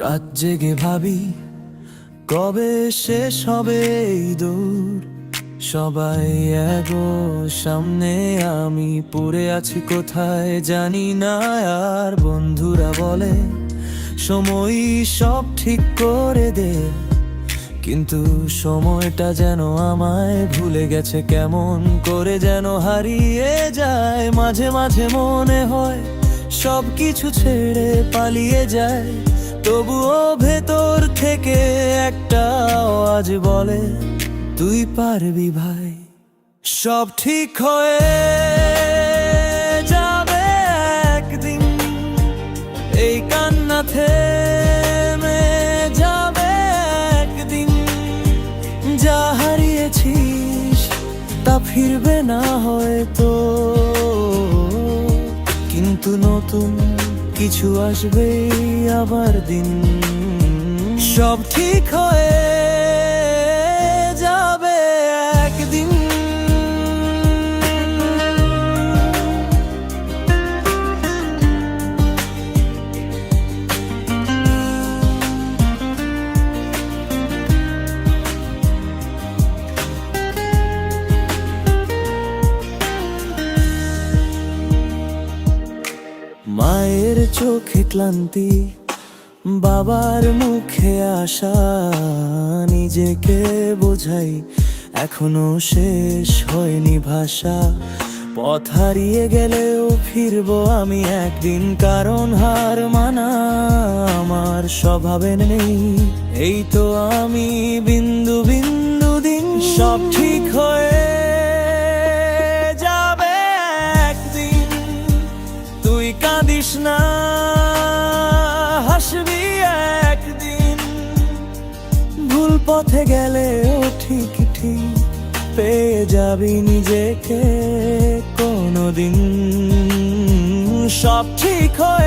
রাত জেগে ভাবি কবে শেষ হবে এই দৌড়। সবাই এগো সামনে, আমি পড়ে আছি কোথায় জানি না। আর বন্ধুরা বলে সময় সব ঠিক করে দে, কিন্তু সময়টা যেন আমায় ভুলে গেছে, কেমন করে যেন হারিয়ে যায়। মাঝে মাঝে মনে হয় সব কিছু ছেড়ে পালিয়ে যায়, তবুও ভেতর থেকে একটা আওয়াজ বলে তুই পারবি ভাই। সব ঠিক হয়ে যাবে একদিন, এই কান্না থেমে যাবে একদিন। যা হারিয়েছিস তা ফিরবে না হয়তো, কিন্তু নতুন কিছু আসবে আবার দিন। সব ঠিক হয়ে যাবে একদিন। মায়ের চোখে ক্লান্তি, বাবার মুখে আশা, নিজেকে বোঝাই এখনো শেষ হয়নি ভাষা। পথ হারিয়ে গেলেও ফিরবো আমি একদিন, কারণ হার মানা আমার স্বভাবে নেই। এই তো আমি বিন্দু বিন্দু দিন। সব ঠিক হয়ে যাবে একদিন, তুই কাঁদিস না, হাসবি একদিন। ভুল পথে গেলেও ঠিক ঠিক পেয়ে যাবি নিজেকে কোনোদিন। সব ঠিক হয়ে